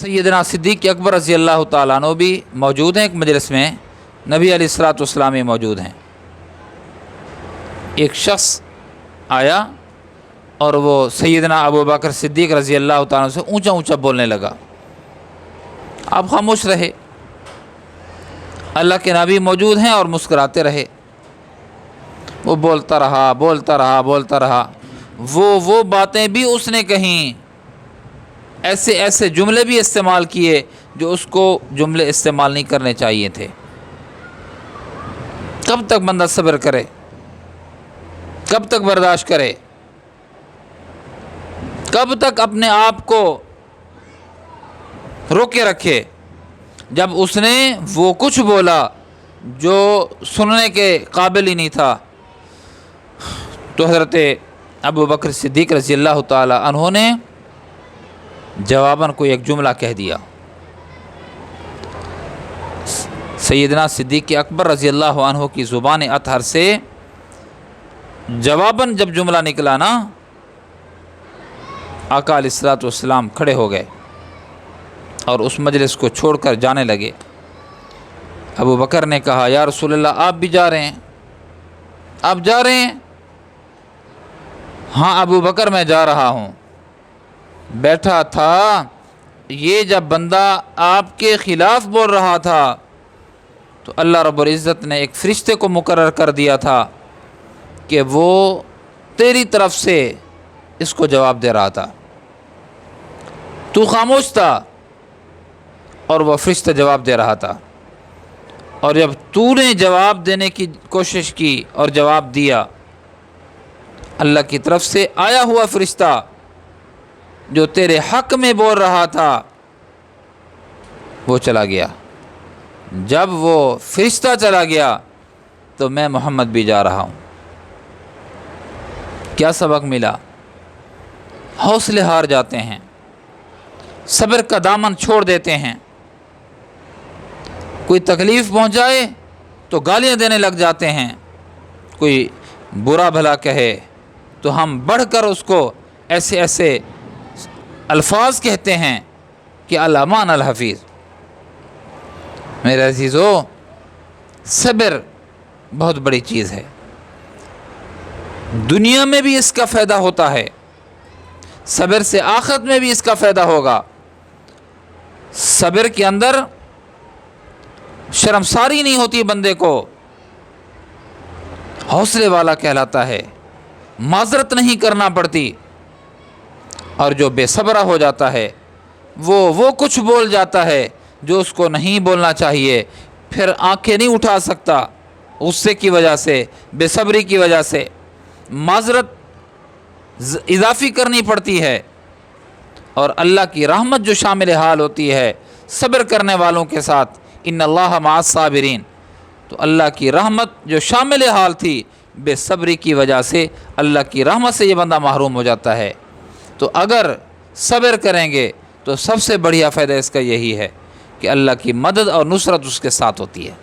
سیدنا صدیق اکبر رضی اللہ تعالیٰ عنہ بھی موجود ہیں ایک مجلس میں، نبی علیہ الصلوۃ والسلام موجود ہیں۔ ایک شخص آیا اور وہ سیدنا ابو بکر صدیق رضی اللہ تعالیٰ عنہ سے اونچا اونچا بولنے لگا۔ آپ خاموش رہے، اللہ کے نبی موجود ہیں اور مسکراتے رہے۔ وہ بولتا رہا، وہ باتیں بھی اس نے کہیں، ایسے جملے بھی استعمال کیے جو اس کو جملے استعمال نہیں کرنے چاہیے تھے۔ کب تک بندہ صبر کرے، کب تک برداشت کرے، کب تک اپنے آپ کو روکے رکھے؟ جب اس نے وہ کچھ بولا جو سننے کے قابل ہی نہیں تھا، تو حضرت ابو بکر صدیق رضی اللہ تعالی عنہ نے جواباً کوئی ایک جملہ کہہ دیا۔ سیدنا صدیق اکبر رضی اللہ عنہ کی زبان اطہر سے جواباً جب جملہ نکلا نا، آقا علیہ الصلوۃ والسلام کھڑے ہو گئے اور اس مجلس کو چھوڑ کر جانے لگے۔ ابو بکر نے کہا، یا رسول اللہ آپ بھی جا رہے ہیں؟ آپ جا رہے ہیں؟ ہاں ابو بکر میں جا رہا ہوں۔ بیٹھا تھا، یہ جب بندہ آپ کے خلاف بول رہا تھا تو اللہ رب العزت نے ایک فرشتے کو مقرر کر دیا تھا کہ وہ تیری طرف سے اس کو جواب دے رہا تھا۔ تو خاموش تھا اور وہ فرشتہ جواب دے رہا تھا، اور جب تو نے جواب دینے کی کوشش کی اور جواب دیا، اللہ کی طرف سے آیا ہوا فرشتہ جو تیرے حق میں بول رہا تھا وہ چلا گیا۔ جب وہ فرشتہ چلا گیا تو میں محمد بھی جا رہا ہوں۔ کیا سبق ملا؟ حوصلے ہار جاتے ہیں، صبر کا دامن چھوڑ دیتے ہیں، کوئی تکلیف پہنچائے تو گالیاں دینے لگ جاتے ہیں، کوئی برا بھلا کہے تو ہم بڑھ کر اس کو ایسے الفاظ کہتے ہیں کہ الامان الحفیظ۔ میرے عزیزو، صبر بہت بڑی چیز ہے، دنیا میں بھی اس کا فائدہ ہوتا ہے، صبر سے آخرت میں بھی اس کا فائدہ ہوگا۔ صبر کے اندر شرمساری نہیں ہوتی، بندے کو حوصلے والا کہلاتا ہے، معذرت نہیں کرنا پڑتی۔ اور جو بے صبرہ ہو جاتا ہے وہ کچھ بول جاتا ہے جو اس کو نہیں بولنا چاہیے، پھر آنکھیں نہیں اٹھا سکتا، غصے کی وجہ سے، بے صبری کی وجہ سے معذرت اضافی کرنی پڑتی ہے۔ اور اللہ کی رحمت جو شامل حال ہوتی ہے صبر کرنے والوں کے ساتھ، ان اللہ مع الصابرین، تو اللہ کی رحمت جو شامل حال تھی بے صبری کی وجہ سے، اللہ کی رحمت سے یہ بندہ محروم ہو جاتا ہے۔ تو اگر صبر کریں گے تو سب سے بڑھیا فائدہ اس کا یہی ہے کہ اللہ کی مدد اور نصرت اس کے ساتھ ہوتی ہے۔